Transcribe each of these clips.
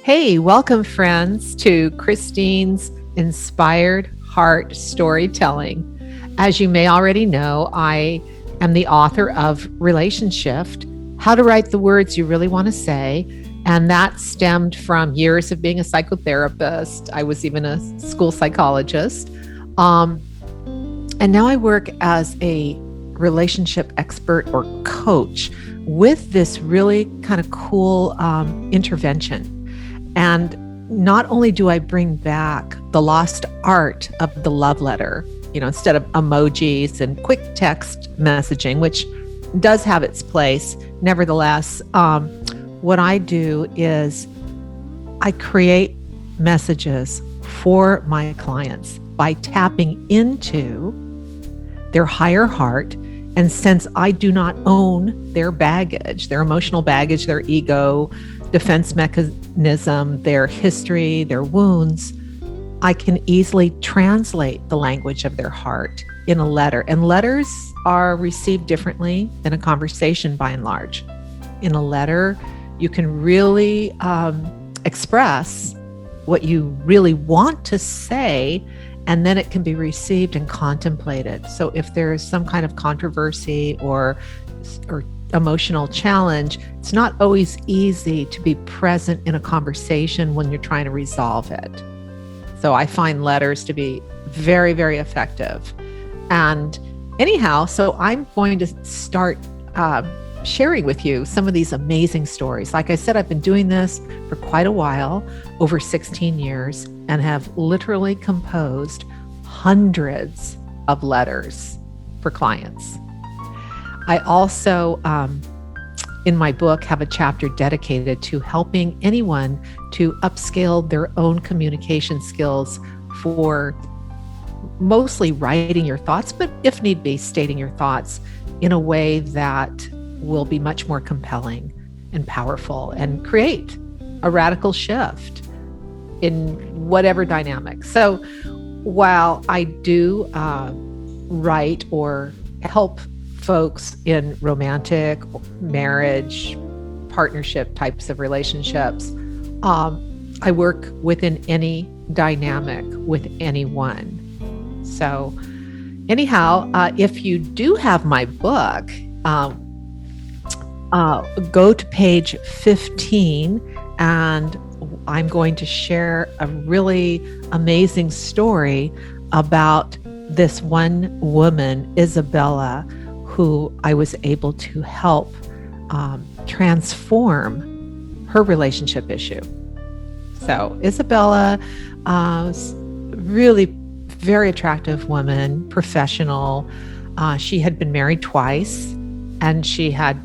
Hey, welcome, friends, to Kristine's Inspired Heart Storytelling. As you may already know, I am the author of Relationship: How to Write the Words You Really Want to Say. And that stemmed from years of being a psychotherapist. I was even a school psychologist. And now I work as a relationship expert or coach with this really kind of cool intervention. And not only do I bring back the lost art of the love letter, instead of emojis and quick text messaging, which does have its place. Nevertheless, what I do is I create messages for my clients by tapping into their higher heart. And since I do not own their baggage, their emotional baggage, their ego, defense mechanism, their history, their wounds, I can easily translate the language of their heart in a letter. And letters are received differently than a conversation by and large. In a letter, you can really express what you really want to say, and then it can be received and contemplated. So if there is some kind of controversy or emotional challenge, it's not always easy to be present in a conversation when you're trying to resolve it. So I find letters to be very, very effective. And anyhow, so I'm going to start sharing with you some of these amazing stories. Like I said, I've been doing this for quite a while, over 16 years, and have literally composed hundreds of letters for clients. I also, in my book, have a chapter dedicated to helping anyone to upscale their own communication skills for mostly writing your thoughts, but if need be, stating your thoughts in a way that will be much more compelling and powerful and create a radical shift in whatever dynamic. So while I do write or help folks in romantic, marriage, partnership types of relationships, I work within any dynamic with anyone. So anyhow, if you do have my book, go to page 15, and I'm going to share a really amazing story about this one woman, Isabella, who I was able to help transform her relationship issue. So Isabella was really very attractive woman, professional. She had been married twice, and she had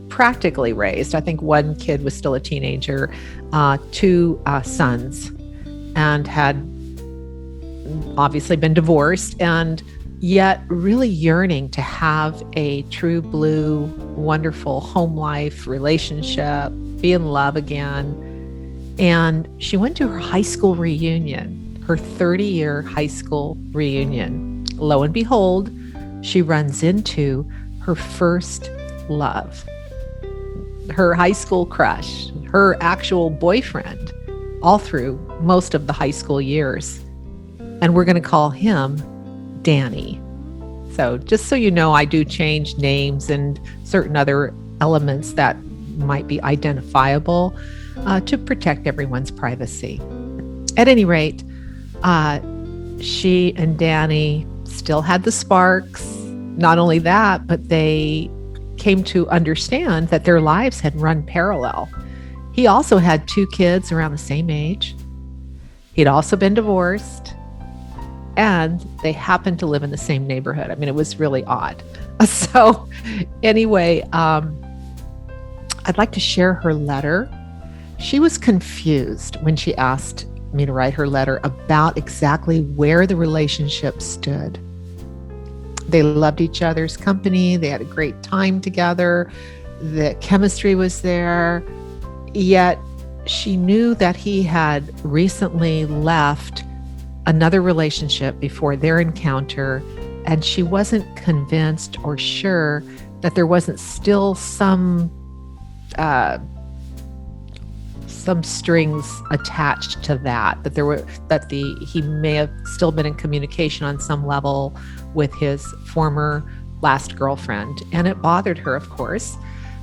practically raised, I think one kid was still a teenager, two sons, and had obviously been divorced, and yet really yearning to have a true blue, wonderful home life, relationship, be in love again. And she went to her high school reunion, her 30-year high school reunion. Lo and behold, she runs into her first love, her high school crush, her actual boyfriend, all through most of the high school years. And we're going to call him Danny. So just so you know, I do change names and certain other elements that might be identifiable to protect everyone's privacy. At any rate, she and Danny still had the sparks. Not only that, but they came to understand that their lives had run parallel. He also had two kids around the same age. He'd also been divorced, and they happened to live in the same neighborhood. I mean, it was really odd. So anyway, I'd like to share her letter. She was confused when she asked me to write her letter about exactly where the relationship stood. They loved each other's company. They had a great time together. The chemistry was there. Yet she knew that he had recently left another relationship before their encounter, and she wasn't convinced or sure that there wasn't still some some strings attached to that, he may have still been in communication on some level with his former last girlfriend, and it bothered her, of course.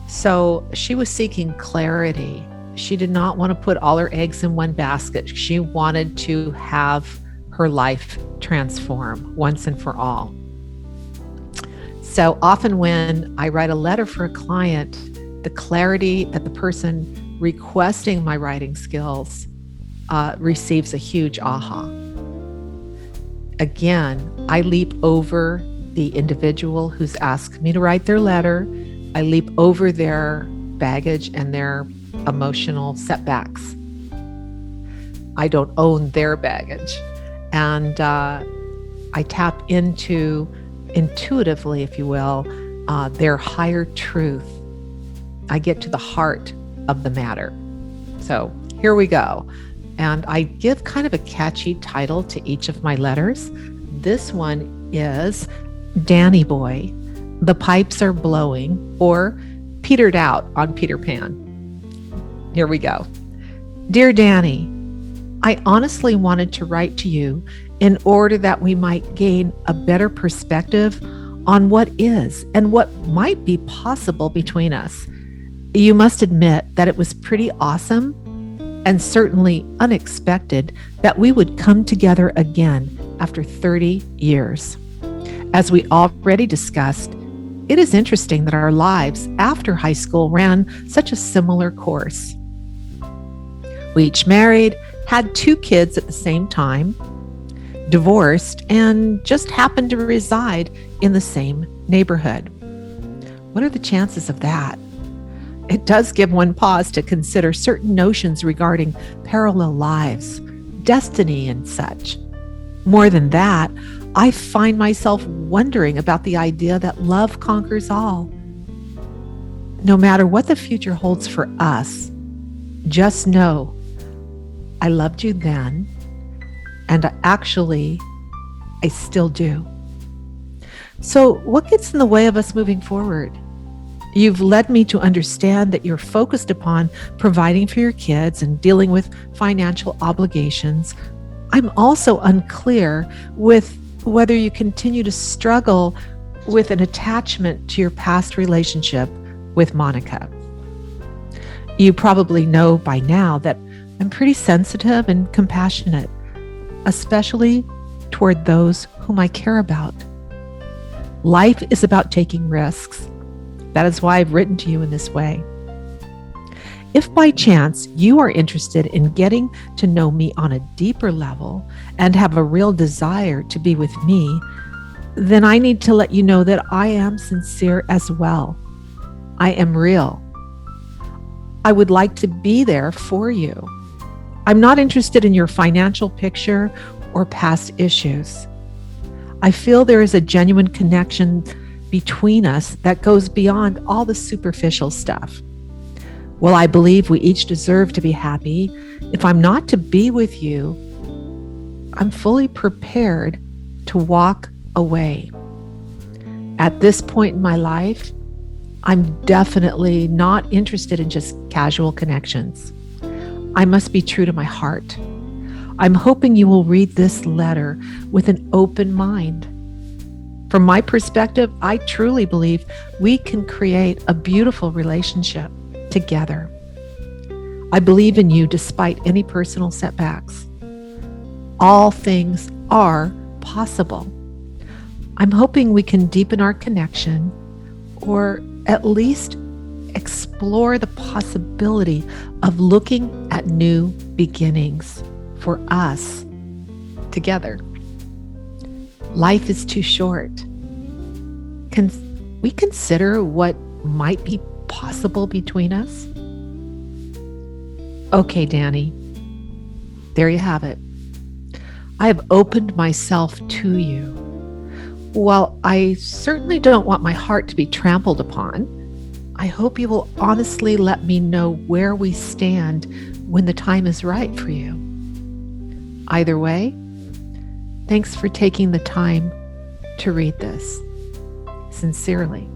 So she was seeking clarity. She did not want to put all her eggs in one basket. She wanted to have her life transform once and for all. So often when I write a letter for a client, the clarity that the person requesting my writing skills receives a huge aha. Again, I leap over the individual who's asked me to write their letter. I leap over their baggage and their emotional setbacks. I don't own their baggage. And I tap into, intuitively, if you will, their higher truth. I get to the heart of the matter. So here we go. And I give kind of a catchy title to each of my letters. This one is Danny Boy, The Pipes Are Blowing, or Petered Out on Peter Pan. Here we go. Dear Danny, I honestly wanted to write to you in order that we might gain a better perspective on what is and what might be possible between us. You must admit that it was pretty awesome and certainly unexpected that we would come together again after 30 years. As we already discussed, it is interesting that our lives after high school ran such a similar course. We each married, had 2 kids at the same time, divorced, and just happened to reside in the same neighborhood. What are the chances of that? It does give one pause to consider certain notions regarding parallel lives, destiny, and such. More than that, I find myself wondering about the idea that love conquers all. No matter what the future holds for us, just know I loved you then, and I still do. So what gets in the way of us moving forward? You've led me to understand that you're focused upon providing for your kids and dealing with financial obligations. I'm also unclear with whether you continue to struggle with an attachment to your past relationship with Monica. You probably know by now that I'm pretty sensitive and compassionate, especially toward those whom I care about. Life is about taking risks. That is why I've written to you in this way. If by chance you are interested in getting to know me on a deeper level and have a real desire to be with me, then I need to let you know that I am sincere as well. I am real. I would like to be there for you. I'm not interested in your financial picture or past issues. I feel there is a genuine connection between us that goes beyond all the superficial stuff. While I believe we each deserve to be happy, if I'm not to be with you, I'm fully prepared to walk away. At this point in my life, I'm definitely not interested in just casual connections. I must be true to my heart. I'm hoping you will read this letter with an open mind. From my perspective, I truly believe we can create a beautiful relationship together. I believe in you despite any personal setbacks. All things are possible. I'm hoping we can deepen our connection, or at least explore the possibility of looking at new beginnings for us together. Life is too short. Can we consider what might be possible between us? Okay, Danny, there you have it. I have opened myself to you. While I certainly don't want my heart to be trampled upon, I hope you will honestly let me know where we stand when the time is right for you. Either way, thanks for taking the time to read this. Sincerely,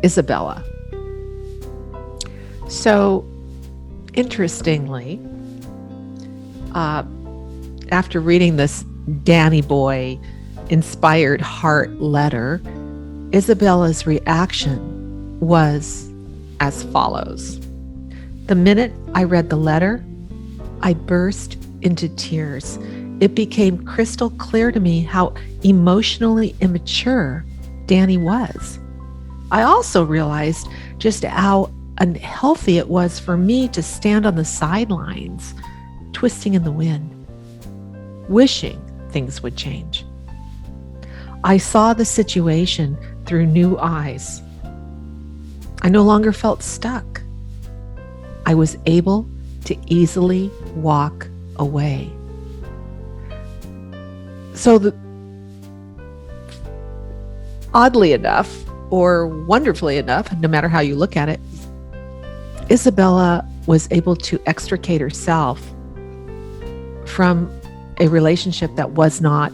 Isabella. So Interestingly, after reading this Danny Boy inspired heart letter, Isabella's reaction was as follows. The minute I read the letter, I burst into tears. It became crystal clear to me how emotionally immature Danny was. I also realized just how unhealthy it was for me to stand on the sidelines, twisting in the wind, wishing things would change. I saw the situation through new eyes. I no longer felt stuck. I was able to easily walk away. So oddly enough, or wonderfully enough, no matter how you look at it, Isabella was able to extricate herself from a relationship that was not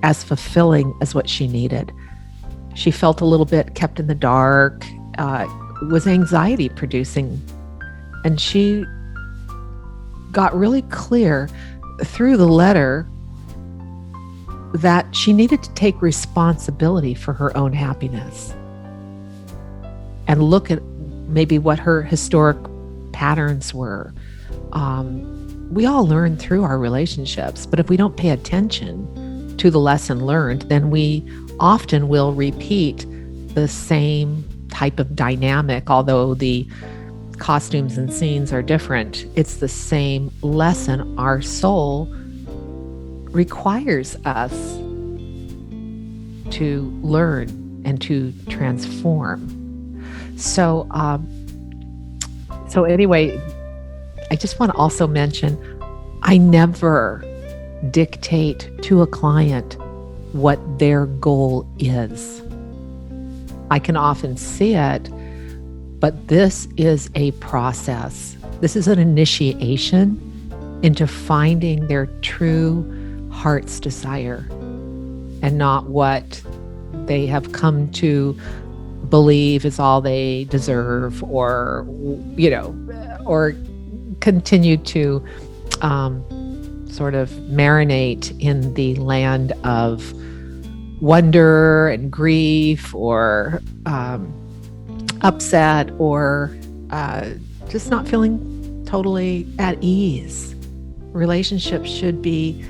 as fulfilling as what she needed. She felt a little bit kept in the dark, was anxiety producing, and she got really clear through the letter that she needed to take responsibility for her own happiness and look at maybe what her historic patterns were. We all learn through our relationships, but if we don't pay attention to the lesson learned, then we often will repeat the same type of dynamic, although the costumes and scenes are different. It's the same lesson our soul requires us to learn and to transform. So anyway, I just want to also mention, I never dictate to a client what their goal is. I can often see it, but this is a process. This is an initiation into finding their true heart's desire and not what they have come to believe is all they deserve, or or continue to sort of marinate in the land of wonder and grief, or upset, or just not feeling totally at ease. Relationships should be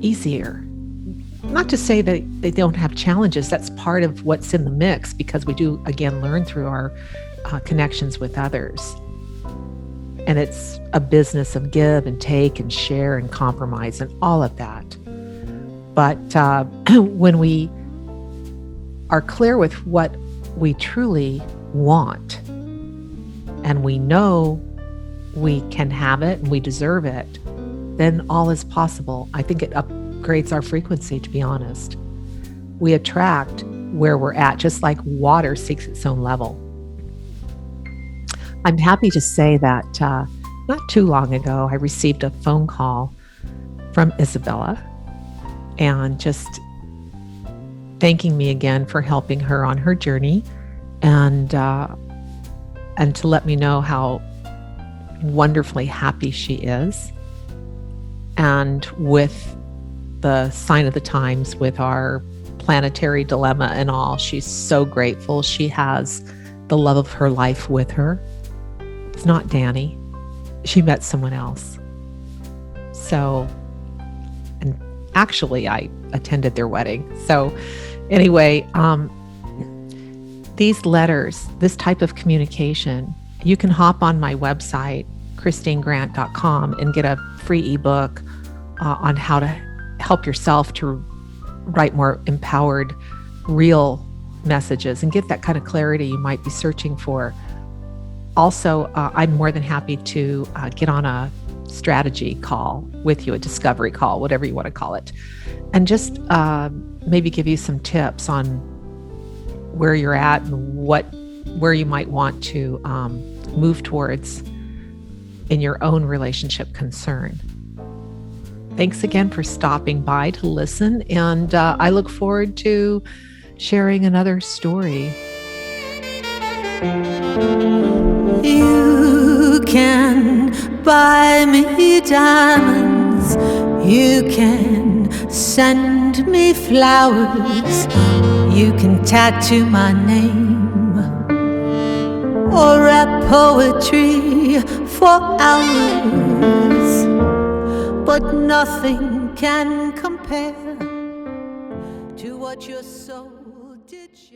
easier. Not to say that they don't have challenges. That's part of what's in the mix, because we do, again, learn through our connections with others. And it's a business of give and take and share and compromise and all of that. But when we are clear with what we truly want, and we know we can have it and we deserve it, then all is possible. I think it upgrades our frequency, to be honest. We attract where we're at, just like water seeks its own level. I'm happy to say that not too long ago, I received a phone call from Isabella, and just thanking me again for helping her on her journey, and to let me know how wonderfully happy she is. And with the sign of the times, with our planetary dilemma and all, she's so grateful. She has the love of her life with her. It's not Danny. She met someone else. So, and actually I attended their wedding. So anyway, these letters, this type of communication, you can hop on my website, KristineGrant.com, and get a free ebook on how to help yourself to write more empowered, real messages and get that kind of clarity you might be searching for. Also, I'm more than happy to get on a strategy call with you, a discovery call, whatever you want to call it, and just maybe give you some tips on where you're at and where you might want to move towards in your own relationship concern. Thanks again for stopping by to listen, and I look forward to sharing another story. You can buy me diamonds, you can send me flowers, you can tattoo my name or rap poetry for hours, but nothing can compare to what your soul did share.